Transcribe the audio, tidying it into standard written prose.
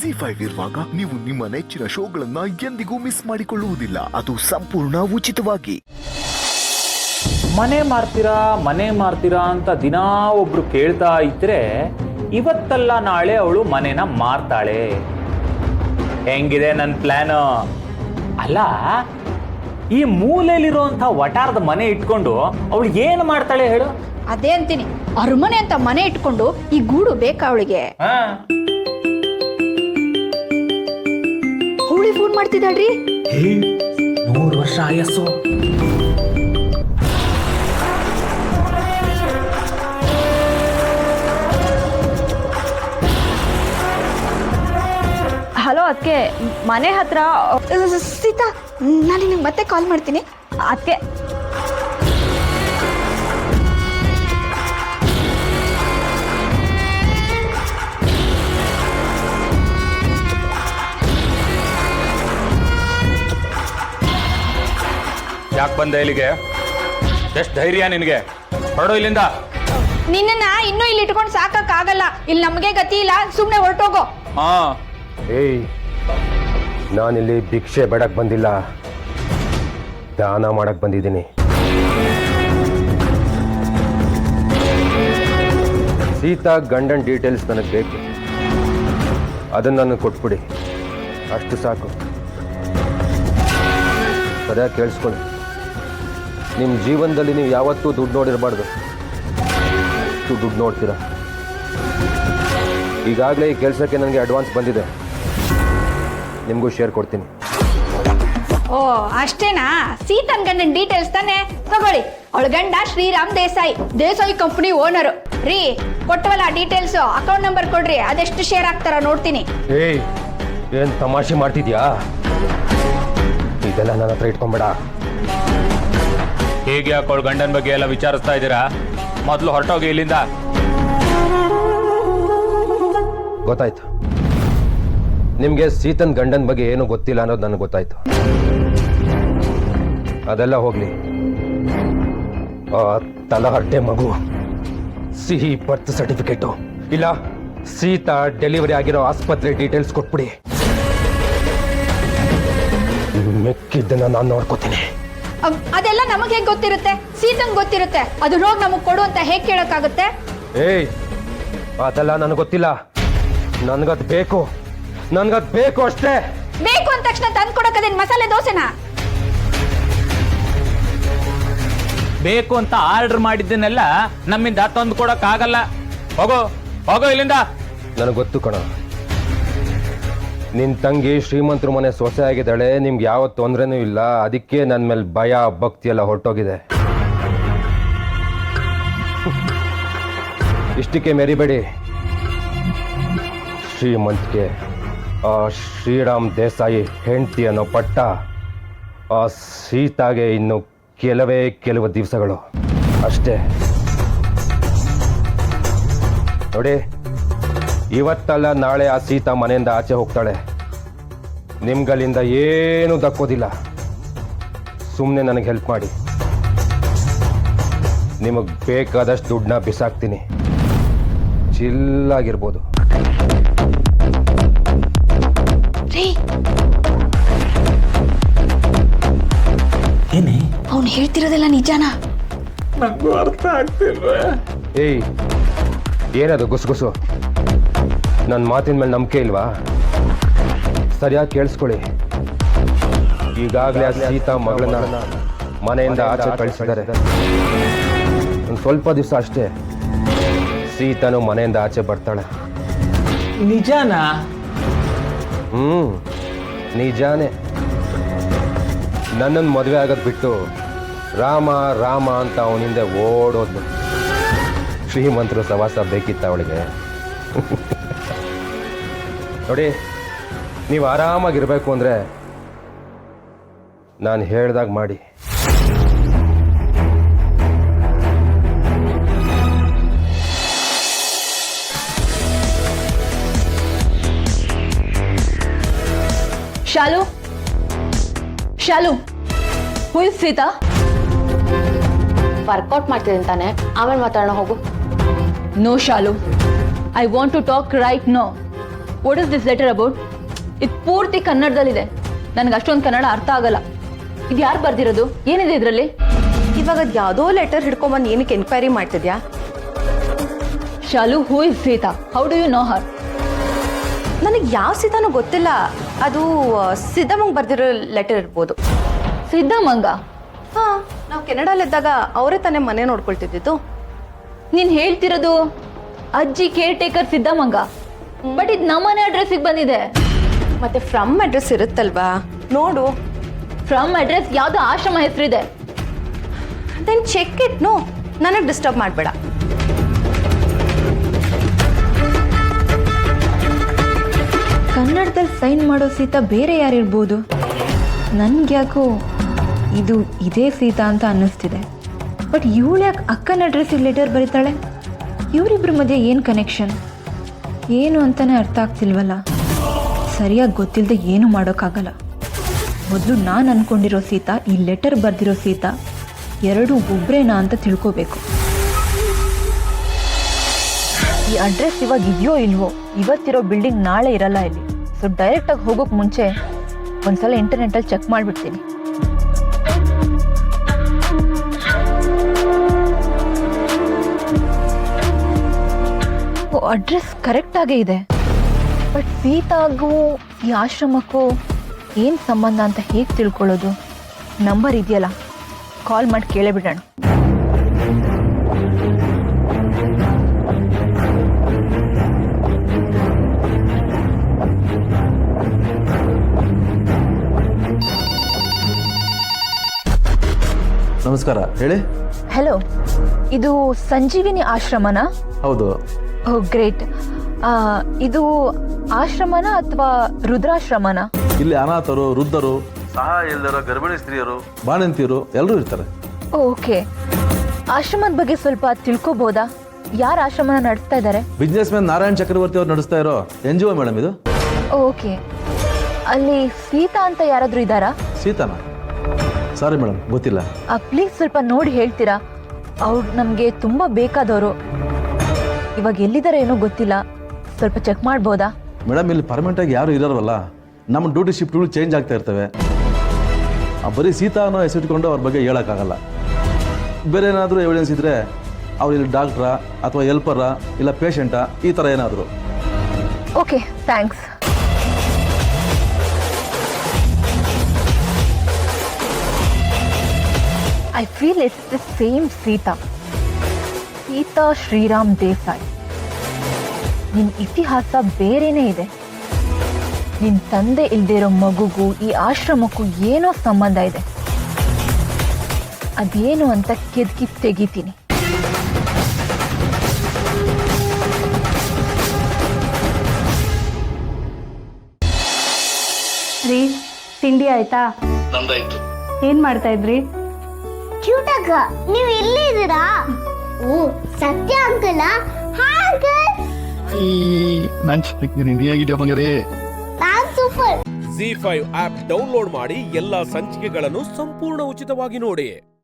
ZEE5 ಇರುವಾಗ ನೀವು ನಿಮ್ಮ ನೆಚ್ಚಿನ ಶೋಗಳನ್ನ ಎಂದಿಗೂ ಮಿಸ್ ಮಾಡಿಕೊಳ್ಳುವುದಿಲ್ಲ. ಅದು ಸಂಪೂರ್ಣ ಉಚಿತವಾಗಿ. ಮನೆ ಮಾರ್ತೀರಾ ಅಂತ ದಿನಾ ಒಬ್ರು ಕೇಳ್ತಾ ಇದ್ರೆ ಇವತ್ತಲ್ಲ ನಾಳೆ ಅವಳು ಮನೆನ ಮಾರ್ತಾಳೆ. ಹೆಂಗಿದೆ ನನ್ನ ಪ್ಲಾನ್? ಅಲ್ಲ, ಈ ಮೂಲೆಯಲ್ಲಿರುವಂತ ವಟಾರದ ಮನೆ ಇಟ್ಕೊಂಡು ಅವಳು ಏನು ಮಾಡ್ತಾಳೆ ಹೇಳು? ಅದೇ ಅಂತೀನಿ, ಅರಮನೆ ಅಂತ ಮನೆ ಇಟ್ಕೊಂಡು ಈ ಗೂಡು ಬೇಕಾ ಅವಳಿಗೆ? ಅವಳಿ ಫೋನ್ ಮಾಡ್ತಿದ್ದಾಳ್ರಿ. 100 ವರ್ಷ ಆಯಸ್ಸು. ಹಲೋ ಅದಕ್ಕೆ ಮನೆ ಹತ್ರ ಸೀತಾ, ನಾನು ನಿನಗೆ ಮತ್ತೆ ಕಾಲ್ ಮಾಡ್ತೀನಿ. ಅದಕ್ಕೆ ಯಾಕೆ ಬಂದೆ ಇಲ್ಲಿಗೆ? ಎಷ್ಟು ಧೈರ್ಯ ನಿನಗೆ? ಹೊರಡೋ ಇಲ್ಲಿಂದ. ನಿನ್ನ ಇನ್ನೂ ಇಲ್ಲಿ ಇಟ್ಕೊಂಡು ಸಾಕಾಗಲ್ಲ. ಇಲ್ಲಿ ನಮಗೆ ಗತಿ ಇಲ್ಲ, ಸುಮ್ಮನೆ ಹೊರಟೋಗೋ. ಏಯ್, ನಾನಿಲ್ಲಿ ಭಿಕ್ಷೆ ಬೇಡಕ್ ಬಂದಿಲ್ಲ, ದಾನ ಮಾಡಕ್ ಬಂದಿದ್ದೀನಿ. ಸೀತಾ ಗಂಡನ್ ಡೀಟೇಲ್ಸ್ ನನಗೆ ಬೇಕು, ಅದನ್ನು ನನಗೆ ಕೊಟ್ಬಿಡಿ, ಅಷ್ಟು ಸಾಕು. ಸರಿಯಾಗಿ ಕೇಳಿಸ್ಕೊಳ್ಳಿ, ನಿಮ್ಮ ಜೀವನದಲ್ಲಿ ನೀವು ಯಾವತ್ತೂ ದುಡ್ಡು ನೋಡಿರಬಾರ್ದು, ಇಷ್ಟು ದುಡ್ಡು ನೋಡ್ತೀರಾ. ಈಗಾಗಲೇ ಈ ಕೆಲಸಕ್ಕೆ ನನಗೆ ಅಡ್ವಾನ್ಸ್ ಬಂದಿದೆ, ನಿಮಗೂ ಶೇರ್ ಕೊಡ್ತೀನಿ. ಓ ಅಷ್ಟೇನಾ? ಸೀತನ್ ಗಂಡನ್ ಡೀಟೇಲ್ಸ್ ತಾನೆ, ತಗೊಳ್ಳಿ. ಅವಳ ಗಂಡ ಶ್ರೀರಾಮ್ ದೇಸಾಯಿ ಕಂಪನಿ ಓನರು ರೀ. ಕೊಟ್ಟವಲ್ಲ ಡೀಟೇಲ್ಸ್, ಅಕೌಂಟ್ ನಂಬರ್ ಕೊಡ್ರಿ, ಅದೆಷ್ಟು ಶೇರ್ ಆಗ್ತಾರ ನೋಡ್ತೀನಿ. ಏಯ್, ಏನ್ ತಮಾಷೆ ಮಾಡ್ತಿದ್ಯಾ? ಇದೆಲ್ಲ ನನ್ನ ಹತ್ರ ಇಟ್ಕೊಂಬೇಡ. ಹೇಗೆ ಅವಳ ಗಂಡನ ಬಗ್ಗೆ ಎಲ್ಲ ವಿಚಾರಿಸ್ತಾ ಇದ್ದೀರಾ? ಮೊದಲು ಹೊರಟೋಗಿ ಇಲ್ಲಿಂದ. ಗೊತ್ತಾಯ್ತು, ನಿಮಗೆ ಸೀತನ್ ಗಂಡನ ಬಗ್ಗೆ ಏನು ಗೊತ್ತಿಲ್ಲ ಅನ್ನೋದು ನನಗೆ ಗೊತ್ತಾಯ್ತು. ಅದೆಲ್ಲ ಹೋಗ್ಲಿ, ತಲಹರಟೆ ಮಗು ಸಿಹಿ ಬರ್ತ್ ಸರ್ಟಿಫಿಕೇಟು ಇಲ್ಲ ಸೀತಾ ಡೆಲಿವರಿ ಆಗಿರೋ ಆಸ್ಪತ್ರೆ ಡೀಟೇಲ್ಸ್ ಕೊಟ್ಬಿಡಿ, ಮೆಕ್ಕಿದ್ದನ್ನ ನಾನು ನೋಡ್ಕೋತೀನಿ. ಅದೆಲ್ಲ ನಮಗೆ ಹೇಗೆ ಗೊತ್ತಿರುತ್ತೆ? ಸೀತಂಗ್ ಗೊತ್ತಿರುತ್ತೆ. ಅದು ಹೋಗಿ ನಮಗ್ ಕೊಡು ಅಂತ ಹೇಗೆ ಕೇಳಕ್ಕಾಗುತ್ತೆ? ಏಯ್, ಅದೆಲ್ಲ ನನಗೆ ಗೊತ್ತಿಲ್ಲ, ನನ್ಗದ್ ಬೇಕು, ನನ್ಗದ್ ಬೇಕು ಅಷ್ಟೇ. ಬೇಕು ಅಂದ ತಕ್ಷಣ ತಂದು ಕೊಡಕ್ಕದೇನ್ ಮಸಾಲೆ ದೋಸೆನಾ? ಬೇಕು ಅಂತ ಆರ್ಡರ್ ಮಾಡಿದ್ದನ್ನೆಲ್ಲ ನಮ್ಮಿಂದ ತಂದು ಕೊಡಕ್ ಆಗಲ್ಲ. ಹೋಗೋ ಇಲ್ಲಿಂದ. ನನಗೆ ಗೊತ್ತು ಕಣ, ನಿನ್ ತಂಗಿ ಶ್ರೀಮಂತರ ಮನೆ ಸೊಸೆ ಆಗಿದ್ದಾಳೆ, ನಿಮ್ಗೆ ಯಾವ ತೊಂದರೆನೂ ಇಲ್ಲ, ಅದಕ್ಕೆ ನನ್ನ ಮೇಲೆ ಭಯ ಭಕ್ತಿ ಎಲ್ಲ ಹೊರಟೋಗಿದೆ. ಇಷ್ಟಕ್ಕೆ ಮೆರಿಬೇಡಿ. ಶ್ರೀಮಂತಿಗೆ ಆ ಶ್ರೀರಾಮ್ ದೇಸಾಯಿ ಹೆಂಡತಿ ಅನ್ನೋ ಪಟ್ಟ ಆ ಸೀತಾಗೆ ಇನ್ನು ಕೆಲವು ದಿವಸಗಳು ಅಷ್ಟೇ. ನೋಡಿ, ಇವತ್ತಲ್ಲ ನಾಳೆ ಆ ಸೀತಾ ಮನೆಯಿಂದ ಆಚೆ ಹೋಗ್ತಾಳೆ, ನಿಮ್ಗಲ್ಲಿಂದ ಏನೂ ದಕ್ಕೋದಿಲ್ಲ. ಸುಮ್ಮನೆ ನನಗೆ ಹೆಲ್ಪ್ ಮಾಡಿ, ನಿಮಗೆ ಬೇಕಾದಷ್ಟು ದುಡ್ಡನ್ನ ಬಿಸಾಕ್ತೀನಿ, ಚಿಲ್ಲಾಗಿರ್ಬೋದು. ಏನೇ ಅವ್ನು ಹೇಳ್ತಿರೋದೆಲ್ಲ ನಿಜಾನಾ? ನಂಗೂ ಅರ್ಥ ಆಗ್ತಿಲ್ವ. ಏಯ್, ಏನದು ಗುಸುಗುಸು? ನನ್ನ ಮಾತಿನ ಮೇಲೆ ನಂಬಿಕೆ ಇಲ್ವಾ? ಸರಿಯಾಗಿ ಕೇಳಿಸ್ಕೊಳ್ಳಿ, ಈಗಾಗಲೇ ಸೀತಾ ಮಗಳನ್ನ ಮನೆಯಿಂದ ಆಚೆ ಕಳಿಸಿದ್ದಾರೆ. ಒಂದು ಸ್ವಲ್ಪ ದಿವಸ ಅಷ್ಟೇ, ಸೀತಾನು ಮನೆಯಿಂದ ಆಚೆ ಬರ್ತಾಳೆ. ನಿಜಾನಾ? ನಿಜಾನೇ. ನನ್ನನ್ನು ಮದುವೆ ಆಗೋದು ಬಿಟ್ಟು ರಾಮ ರಾಮ ಅಂತ ಅವನಿಂದ ಓಡೋದ್ಲು. ಶ್ರೀಮಂತರು ಸವಾಸ ಬೇಕಿತ್ತ ಅವಳಿಗೆ? ನೋಡಿ, ನೀವು ಆರಾಮಾಗಿರ್ಬೇಕು ಅಂದರೆ ನಾನು ಹೇಳ್ದಾಗ ಮಾಡಿ. Shalu, who is Sita? Workout ಮಾಡ್ತಿದ್ದೀನಿ ತಾನೆ, ಆಮೇಲೆ ಮಾತಾಡೋಣ, ಹೋಗು. No Shalu, I want to talk right now. What is this letter about? ಇದು ಪೂರ್ತಿ ಕನ್ನಡದಲ್ಲಿದೆ. ನನಗೆ ಅಷ್ಟೊಂದು ಕನ್ನಡ ಅರ್ಥ ಆಗಲ್ಲ. ಇದು ಯಾರು ಬರ್ದಿರೋದು? ಏನಿದೆ ಇದರಲ್ಲಿ? ಇವಾಗ ಅದು ಯಾವುದೋ ಲೆಟರ್ ಹಿಡ್ಕೊಂಬಂದು ಏನಕ್ಕೆ ಎನ್ಕ್ವೈರಿ ಮಾಡ್ತಿದ್ಯಾ? Shalu, who is Sita? How do you know her? ನನಗೆ ಯಾವ ಸೀತಾನೂ ಗೊತ್ತಿಲ್ಲ. ಅದು ಸಿದ್ದಮ್ಮಂಗೆ ಬರ್ದಿರೋ ಲೆಟರ್ ಇರ್ಬೋದು. ಸಿದ್ದಮ್ಮಂಗ? ಹಾಂ, ನಾವು ಕೆನಡಾಲಿದ್ದಾಗ ಅವರೇ ತಾನೇ ಮನೆ ನೋಡ್ಕೊಳ್ತಿದ್ದಿದ್ದು. ನೀನು ಹೇಳ್ತಿರೋದು ಅಜ್ಜಿ ಕೇರ್ ಟೇಕರ್ ಸಿದ್ದಮ್ಮಂಗ? ಬಟ್ ಇದು ನಮ್ಮನೆ ಅಡ್ರೆಸ್ಸಿಗೆ ಬಂದಿದೆ. ಮತ್ತೆ ಫ್ರಮ್ ಅಡ್ರೆಸ್ ಇರುತ್ತಲ್ವಾ, ನೋಡು. ಫ್ರಮ್ ಅಡ್ರೆಸ್ ಯಾವುದೋ ಆಶ್ರಮ ಹೆಸರಿದೆ. Then check it. ನೋ, ನನಗೆ ಡಿಸ್ಟರ್ಬ್ ಮಾಡಬೇಡ. ಕನ್ನಡದಲ್ಲಿ ಸೈನ್ ಮಾಡೋ ಸೀತಾ ಬೇರೆ ಯಾರಿರ್ಬೋದು? ನನ್ಗ್ಯಾಕೋ ಇದು ಇದೇ ಸೀತಾ ಅಂತ ಅನ್ನಿಸ್ತಿದೆ. ಬಟ್ ಇವಳು ಯಾಕೆ ಅಕ್ಕನ ಅಡ್ರೆಸ್ಸಿಗೆ ಲೆಟರ್ ಬರೀತಾಳೆ? ಇವರಿಬ್ಬರ ಮಧ್ಯೆ ಏನು ಕನೆಕ್ಷನ್ ಏನು ಅಂತಲೇ ಅರ್ಥ ಆಗ್ತಿಲ್ವಲ್ಲ. ಸರಿಯಾಗಿ ಗೊತ್ತಿಲ್ಲದೆ ಏನು ಮಾಡೋಕ್ಕಾಗಲ್ಲ. ಮೊದಲು ನಾನು ಅಂದ್ಕೊಂಡಿರೋ ಸೀತಾ, ಈ ಲೆಟರ್ ಬರೆದಿರೋ ಸೀತಾ ಎರಡೂ ಒಬ್ರೇನಾ ಅಂತ ತಿಳ್ಕೋಬೇಕು. ಈ ಅಡ್ರೆಸ್ ಇವಾಗ ಇದೆಯೋ ಇಲ್ವೋ, ಇವತ್ತಿರೋ ಬಿಲ್ಡಿಂಗ್ ನಾಳೆ ಇರಲ್ಲ ಇಲ್ಲಿ. ಸೊ ಡೈರೆಕ್ಟಾಗಿ ಹೋಗೋಕೆ ಮುಂಚೆ ಒಂದ್ಸಲ ಇಂಟರ್ನೆಟ್ಟಲ್ಲಿ ಚೆಕ್ ಮಾಡಿಬಿಡ್ತೀನಿ. ಅಡ್ರೆಸ್ ಕರೆಕ್ಟಾಗೇ ಇದೆ. ಬಟ್ ಸೀತಾಗೂ ಈ ಆಶ್ರಮಕ್ಕೂ ಏನು ಸಂಬಂಧ ಅಂತ ಹೇಗೆ ತಿಳ್ಕೊಳ್ಳೋದು? ನಂಬರ್ ಇದೆಯಲ್ಲ, ಕಾಲ್ ಮಾಡಿ ಕೇಳೇ ಬಿಡೋಣ. ನಮಸ್ಕಾರ, ಹೇಳಿ. ಹಲೋ, ಇದು ಸಂಜೀವಿನಿ ಆಶ್ರಮನಾ? ಹೌದು. ಓ ಗ್ರೇಟ್. ಇದು ಆಶ್ರಮನ ಅಥವಾ ರುದ್ರಾಶ್ರಮನ? ಇಲ್ಲಿ ಅನಾಥರು, ವೃದ್ಧರು, ಸಹಾಯ ಇಲ್ಲದರ ಗರ್ಭಿಣಿ ಸ್ತ್ರೀಯರು, ಬಾಣಂತಿಯರು ಎಲ್ಲರೂ ಇರ್ತಾರೆ. ಓಕೆ. ಆಶ್ರಮದ ಬಗ್ಗೆ ಸ್ವಲ್ಪ ತಿಳ್ಕೊಬೋದಾ? ಯಾರು ಆಶ್ರಮನ ನಡೆಸ್ತಾ ಇದ್ದಾರೆ? ಬಿಸ್ನೆಸ್ ಮ್ಯಾನ್ ನಾರಾಯಣ್ ಚಕ್ರವರ್ತಿ ಅವ್ರು ನಡೆಸ್ತಾ ಇರೋ NGO ಮೇಡಮ್ ಇದು. ಓಕೆ. ಅಲ್ಲಿ ಸೀತಾ ಅಂತ ಯಾರಾದರೂ ಇದ್ದಾರಾ? ಸೀತಾನಾ? ಸಾರಿ ಮೇಡಮ್, ಗೊತ್ತಿಲ್ಲ. ಪ್ಲೀಸ್ ಸ್ವಲ್ಪ ನೋಡಿ ಹೇಳ್ತೀರಾ? ಅವ್ರು ನಮಗೆ ತುಂಬ ಬೇಕಾದವರು. ಇವಾಗ ಎಲ್ಲಿದ್ದಾರೆ ಏನೋ ಗೊತ್ತಿಲ್ಲ, ಸ್ವಲ್ಪ ಚೆಕ್ ಮಾಡ್ಬೋದಾ? ಮೇಡಮ್, ಇಲ್ಲಿ ಪರ್ಮನೆಂಟಾಗಿ ಯಾರು ಇರೋಲ್ವಲ್ಲ, ನಮ್ಮ ಡ್ಯೂಟಿ ಶಿಫ್ಟ್ಗಳು ಚೇಂಜ್ ಆಗ್ತಾ ಇರ್ತವೆ. ಬರೀ ಸೀತಾ ಅನ್ನೋ ಹೆಸರಿಟ್ಕೊಂಡು ಅವ್ರ ಬಗ್ಗೆ ಹೇಳೋಕ್ಕಾಗಲ್ಲ. ಬೇರೆ ಏನಾದರೂ ಎವಿಡೆನ್ಸ್ ಇದ್ದರೆ ಅವ್ರು ಇಲ್ಲಿ ಡಾಕ್ಟ್ರಾ ಅಥವಾ ಹೆಲ್ಪರಾ ಇಲ್ಲ ಪೇಷಂಟಾ ಈ ಥರ ಏನಾದರೂ. Okay, thanks. I feel it's the same Sita. Sita Shriram Desai. ನಿನ್ನ ಇತಿಹಾಸ ಬೇರೆನೇ ಇದೆ. ನಿನ್ನ ತಂದೆ ಇಲ್ಲದೆ ಇರೋ ಮಗುಗೂ ಈ ಆಶ್ರಮಕ್ಕೂ ಏನೋ ಸಂಬಂಧ ಇದೆ. ಅದೇನು ಅಂತ ಕೆದಕಿ ತೆಗಿತೀನಿ. ರೀ, ತಿಂಡಿ ಆಯ್ತಾ? ನಂದಾಯ್ತು. ಏನ್ ಮಾಡ್ತಾ ಇದ್ರಿ? ಕ್ಯೂಟಕ್ಕ, ನೀವು ಎಲ್ಲಿ ಇದ್ದೀರಾ? ಓ, ಸತ್ಯ ಅಂಕಲ್. Hi uncle. ನಾನು ಹೇಗಿದ್ಯಾ ಬಂಗಾರೆ? ನಾನು ಸೂಪರ್. ZEE5 ಆಪ್ ಡೌನ್ಲೋಡ್ ಮಾಡಿ ಎಲ್ಲಾ ಸಂಚಿಕೆಗಳನ್ನು ಸಂಪೂರ್ಣ ಉಚಿತವಾಗಿ ನೋಡಿ.